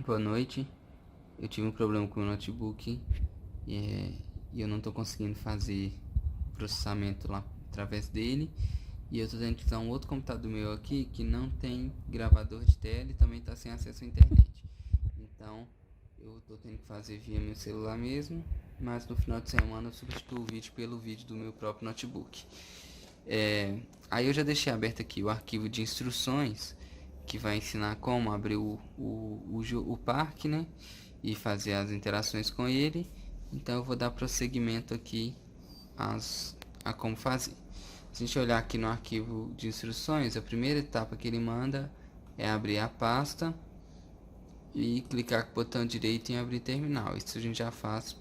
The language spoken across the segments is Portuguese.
boa noite. Eu tive um problema com o meu notebook e eu não tô conseguindo fazer processamento lá através dele. E eu tô tendo que usar um outro computador meu aqui que não tem gravador de tela e também tá sem acesso à internet. Então eu tô tendo que fazer via meu celular mesmo, mas no final de semana eu substituo o vídeo pelo vídeo do meu próprio notebook. Aí eu já deixei aberto aqui o arquivo de instruções que vai ensinar como abrir o parque, né? E fazer as interações com ele. Então eu vou dar prosseguimento aqui a como fazer. Se a gente olhar aqui no arquivo de instruções, a primeira etapa que ele manda é abrir a pasta e clicar com o botão direito em abrir terminal. Isso a gente já faz,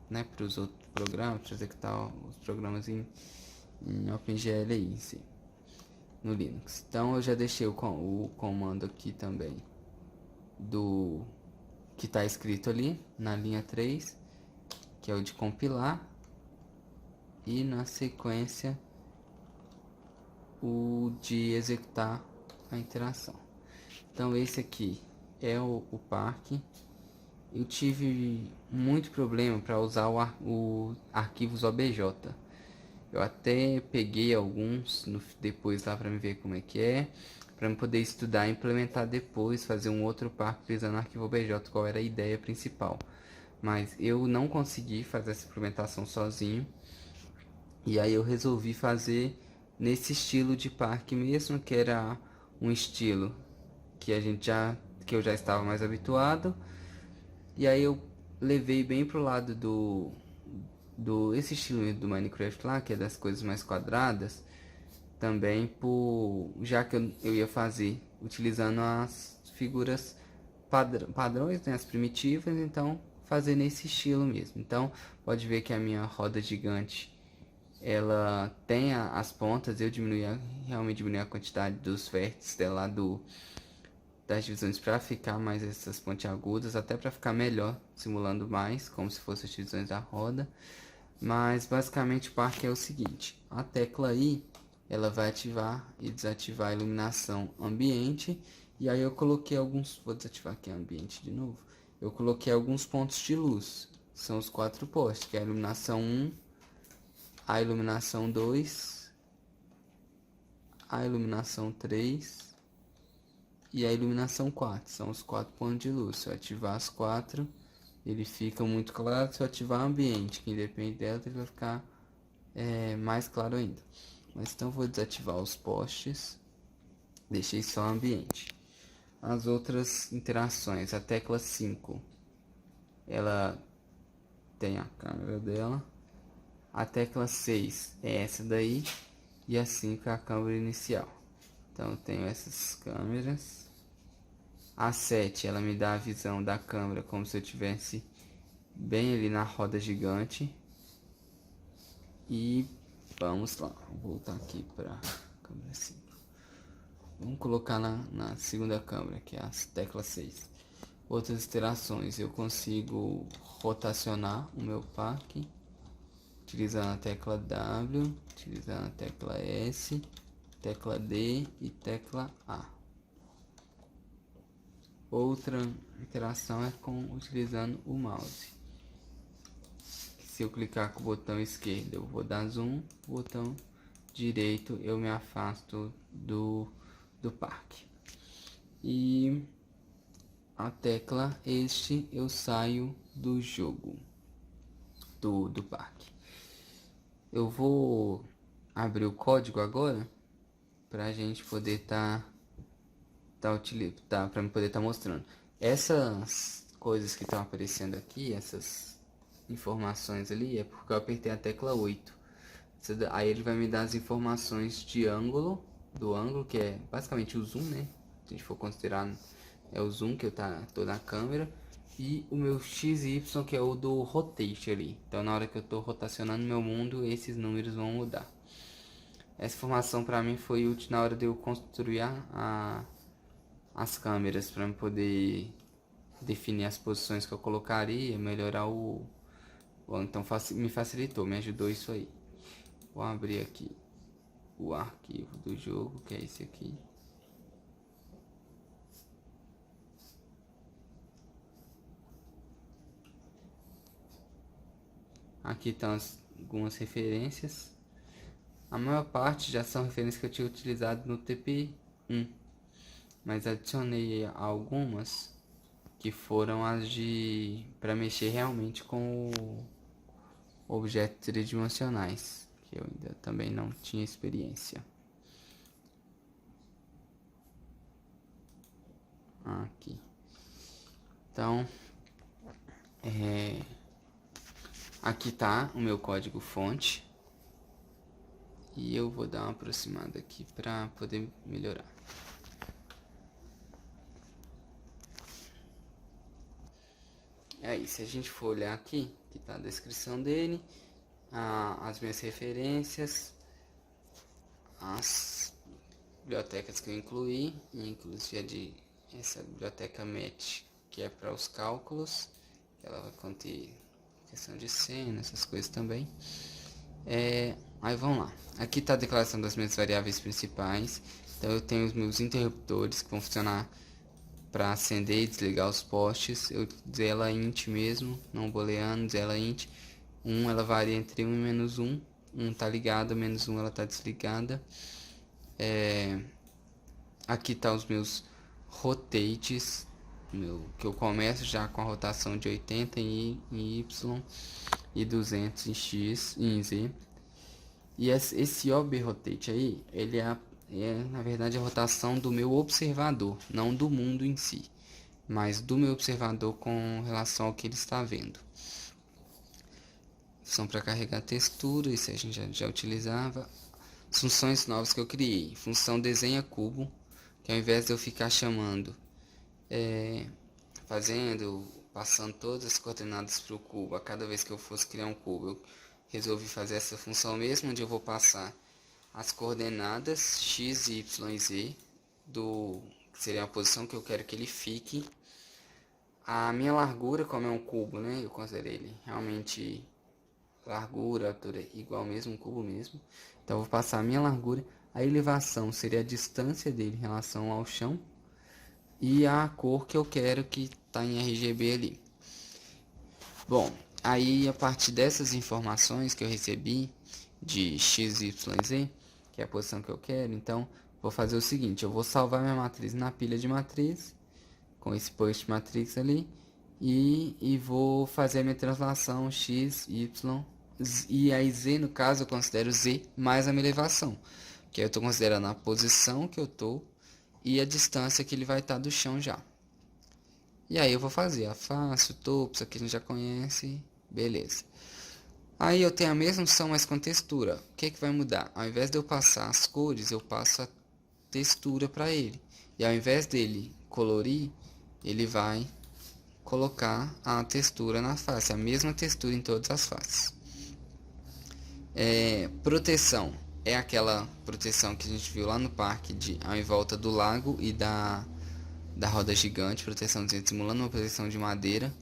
né, para os outros programas, para executar os programas em OpenGL aí, sim, no Linux. Então eu já deixei o comando aqui também do que está escrito ali na linha 3, que é o de compilar, e na sequência o de executar a interação. Então esse aqui é o parque. Eu tive muito problema para usar o arquivos OBJ. Eu até peguei alguns depois lá para me ver como é que é, para eu poder estudar e implementar depois, fazer um outro parque utilizando o arquivo OBJ, qual era a ideia principal. Mas eu não consegui fazer essa implementação sozinho, e aí eu resolvi fazer nesse estilo de parque mesmo, que era um estilo que que eu já estava mais habituado. E aí eu levei bem pro lado esse estilo do Minecraft lá, que é das coisas mais quadradas, também já que eu ia fazer utilizando as figuras padrões, né, as primitivas, então fazer nesse estilo mesmo. Então pode ver que a minha roda gigante, ela tem as pontas, realmente diminui a quantidade dos vértices dela das divisões para ficar mais essas pontiagudas, até para ficar melhor, simulando mais, como se fossem as divisões da roda. Mas basicamente o parque é o seguinte: a tecla I, ela vai ativar e desativar a iluminação ambiente. E aí eu coloquei vou desativar aqui o ambiente de novo. Eu coloquei alguns pontos de luz, são os 4 postes, que é a iluminação 1, a iluminação 2, a iluminação 3 e a iluminação 4, são os 4 pontos de luz. Se eu ativar as 4, ele fica muito claro. Se eu ativar ambiente, que independe dela, ele vai ficar mais claro ainda. Mas então vou desativar os postes, deixei só ambiente. As outras interações, a tecla 5, ela tem a câmera dela. A tecla 6 é essa daí, e a 5 é a câmera inicial. Então eu tenho essas câmeras. A 7, ela me dá a visão da câmera como se eu tivesse bem ali na roda gigante. E vamos lá, vou voltar aqui para câmera 5. Vamos colocar na segunda câmera, que é a tecla 6. Outras interações, eu consigo rotacionar o meu parque utilizando a tecla W, utilizando a tecla S, tecla D e tecla A. Outra interação é utilizando o mouse. Se eu clicar com o botão esquerdo, eu vou dar zoom, botão direito eu me afasto do parque. E a tecla este eu saio do jogo, do parque. Eu vou abrir o código agora pra gente poder pra me poder mostrando. Essas coisas que estão aparecendo aqui, essas informações ali, é porque eu apertei a tecla 8. Aí ele vai me dar as informações de ângulo, do ângulo, que é basicamente o zoom, né? Se a gente for considerar, é o zoom que eu tô na câmera. E o meu XY, que é o do rotate ali. Então na hora que eu tô rotacionando meu mundo, esses números vão mudar. Essa informação para mim foi útil na hora de eu construir as câmeras, para eu poder definir as posições que eu colocaria, melhorar então me facilitou, me ajudou isso aí. Vou abrir aqui o arquivo do jogo, que é esse aqui. Aqui estão algumas referências. A maior parte já são referências que eu tinha utilizado no TP1, mas adicionei algumas que foram as de para mexer realmente com objetos tridimensionais, que eu ainda também não tinha experiência. Aqui. Então, aqui tá o meu código fonte. E eu vou dar uma aproximada aqui para poder melhorar. Aí, se a gente for olhar aqui, que tá a descrição dele, as minhas referências, as bibliotecas que eu incluí, inclusive essa biblioteca MET, que é para os cálculos, que ela vai conter questão de seno, essas coisas também. Aí vamos lá. Aqui está a declaração das minhas variáveis principais. Então eu tenho os meus interruptores que vão funcionar para acender e desligar os postes. Eu usei ela int mesmo, não booleano, usei ela int. 1 ela varia entre 1 e menos 1. 1 está ligada, menos 1 ela está desligada. Aqui tá os meus rotates, que eu começo já com a rotação de 80 em Y e 200 em X e em Z. E esse OB rotate aí, ele é na verdade a rotação do meu observador, não do mundo em si, mas do meu observador com relação ao que ele está vendo. São para carregar textura, isso a gente já utilizava. Funções novas que eu criei, função desenha cubo, que ao invés de eu ficar chamando, passando todas as coordenadas para o cubo, a cada vez que eu fosse criar um cubo, eu resolvi fazer essa função mesmo, onde eu vou passar as coordenadas x, y e z, que seria a posição que eu quero que ele fique. A minha largura, como é um cubo, né, eu considero ele realmente largura, altura igual mesmo, um cubo mesmo. Então eu vou passar a minha largura, a elevação seria a distância dele em relação ao chão e a cor que eu quero que está em RGB ali. Bom, aí a partir dessas informações que eu recebi de x, y, z, que é a posição que eu quero, então vou fazer o seguinte, eu vou salvar minha matriz na pilha de matriz, com esse post matrix ali, e vou fazer a minha translação x, y, e aí z, no caso, eu considero z mais a minha elevação, que eu estou considerando a posição que eu estou e a distância que ele vai estar do chão já. E aí eu vou fazer a face, o topo, isso aqui a gente já conhece, beleza. Aí eu tenho a mesma função, mas com textura. O que vai mudar? Ao invés de eu passar as cores, eu passo a textura para ele. E ao invés dele colorir, ele vai colocar a textura na face, a mesma textura em todas as faces. Proteção é aquela proteção que a gente viu lá no parque em volta do lago e da roda gigante, proteção simulando uma proteção de madeira,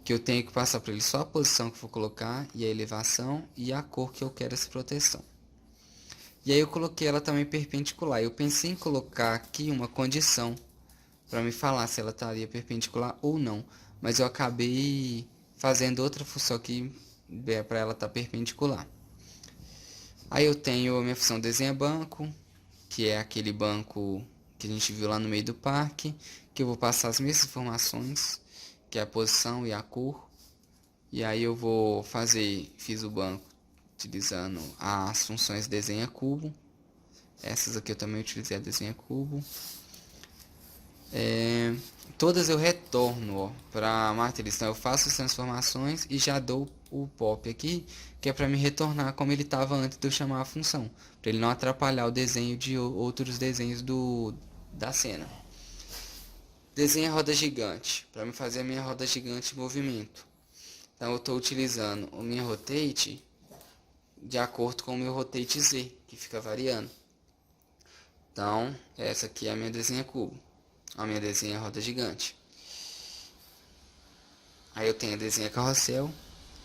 que eu tenho que passar para ele só a posição que eu vou colocar e a elevação e a cor que eu quero essa proteção. E aí eu coloquei ela também perpendicular. Eu pensei em colocar aqui uma condição para me falar se ela estaria perpendicular ou não, mas eu acabei fazendo outra função aqui para ela estar perpendicular. Aí eu tenho a minha função desenha banco, que é aquele banco que a gente viu lá no meio do parque, que eu vou passar as mesmas informações, que é a posição e a cor. E aí eu fiz o banco utilizando as funções desenha cubo. Essas aqui eu também utilizei a desenha cubo. Todas eu retorno para a matriz, então eu faço as transformações e já dou o pop aqui, que é para me retornar como ele estava antes de eu chamar a função, para ele não atrapalhar o desenho de outros desenhos da cena. Desenha roda gigante, para me fazer a minha roda gigante em movimento. Então eu estou utilizando o minha rotate de acordo com o meu rotate Z, que fica variando. Então essa aqui é a minha desenha cubo, a minha desenha roda gigante. Aí eu tenho a desenha carrossel,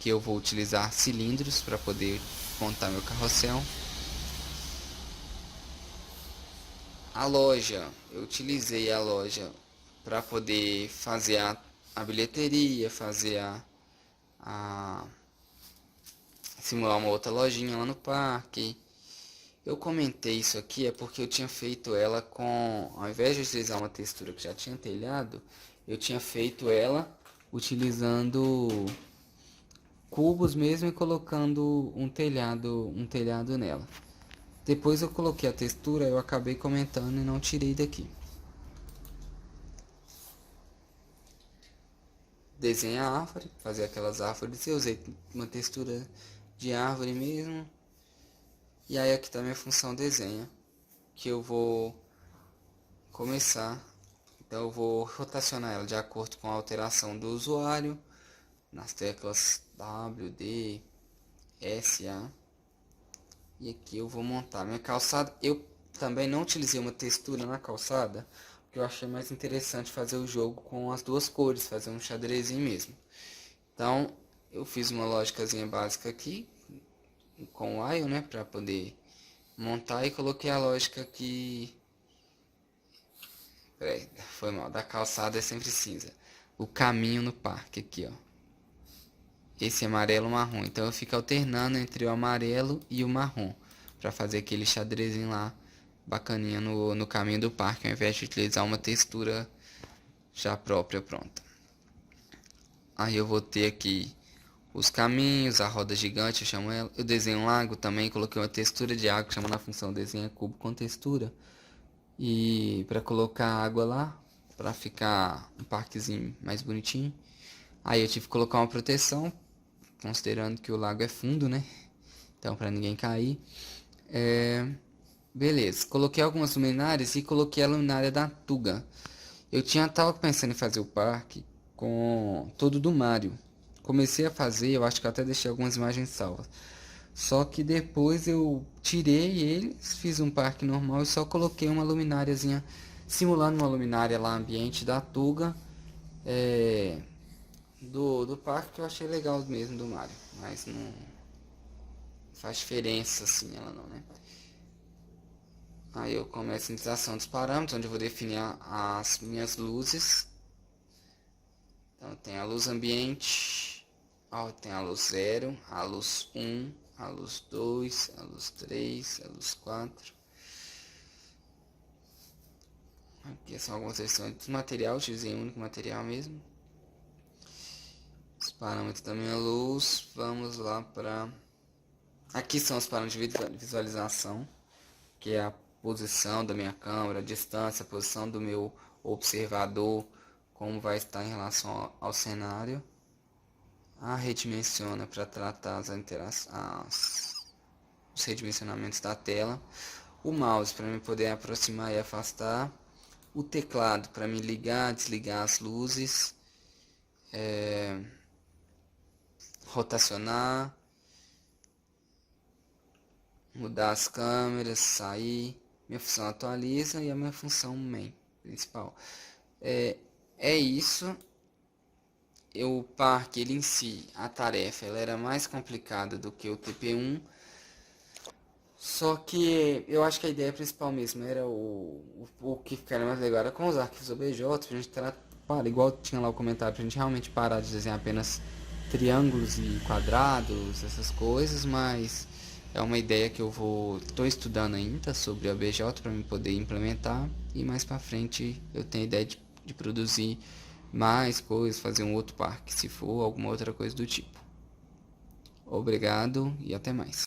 que eu vou utilizar cilindros para poder montar meu carrossel. A loja, eu utilizei a loja para poder fazer a bilheteria, fazer simular uma outra lojinha lá no parque. Eu comentei isso aqui é porque eu tinha feito ela com, ao invés de utilizar uma textura que já tinha telhado, eu tinha feito ela utilizando cubos mesmo e colocando um telhado nela. Depois eu coloquei a textura, eu acabei comentando e não tirei daqui. Desenhei a árvore, fazer aquelas árvores, eu usei uma textura de árvore mesmo. E aí aqui tá minha função desenha, que eu vou começar. Então eu vou rotacionar ela de acordo com a alteração do usuário, nas teclas W, D, S, A. E aqui eu vou montar minha calçada. Eu também não utilizei uma textura na calçada, porque eu achei mais interessante fazer o jogo com as duas cores, fazer um xadrezinho mesmo. Então eu fiz uma lógicazinha básica aqui, com o while, né, para poder montar, e coloquei a lógica aqui. Peraí, foi mal, da calçada é sempre cinza. O caminho no parque aqui, ó. Esse amarelo e marrom. Então eu fico alternando entre o amarelo e o marrom, para fazer aquele xadrezinho lá bacaninha no caminho do parque, ao invés de utilizar uma textura já própria pronta. Aí eu vou ter aqui os caminhos, a roda gigante, eu chamo ela. Eu desenho um lago também, coloquei uma textura de água, chama na função desenha cubo com textura. E para colocar água lá, para ficar um parquezinho mais bonitinho. Aí eu tive que colocar uma proteção, considerando que o lago é fundo, né? Então para ninguém cair. Beleza, coloquei algumas luminárias e coloquei a luminária da Tuga. Tava pensando em fazer o parque com todo do Mario. Comecei a fazer, eu acho que eu até deixei algumas imagens salvas. Só que depois eu tirei eles, fiz um parque normal e só coloquei uma lumináriazinha, simulando uma luminária lá ambiente da Tuga, do parque, que eu achei legal mesmo do Mario. Mas não faz diferença assim ela não, né? Aí eu começo a iniciação dos parâmetros, onde eu vou definir as minhas luzes. Então tem a luz ambiente, ó, tem a luz 0, a luz 1, a luz 2, a luz 3, a luz 4. Aqui são algumas versões do material, utilizei um único material mesmo. Os parâmetros da minha luz, vamos lá para... Aqui são os parâmetros de visualização, que é a posição da minha câmera, a distância, a posição do meu observador, como vai estar em relação ao cenário. A redimensiona para tratar os redimensionamentos da tela. O mouse para me poder aproximar e afastar. O teclado para me ligar, desligar as luzes. Rotacionar. Mudar as câmeras, sair. Minha função atualiza e a minha função main principal. É isso. O parque ele em si, a tarefa, ela era mais complicada do que o TP1. Só que eu acho que a ideia principal mesmo era o que ficaria mais legal era com os arquivos OBJ, pra gente igual tinha lá o comentário, pra gente realmente parar de desenhar apenas triângulos e quadrados, essas coisas, mas é uma ideia que tô estudando ainda sobre o OBJ para me poder implementar, e mais para frente eu tenho a ideia de produzir mais coisas, fazer um outro parque, se for alguma outra coisa do tipo. Obrigado e até mais.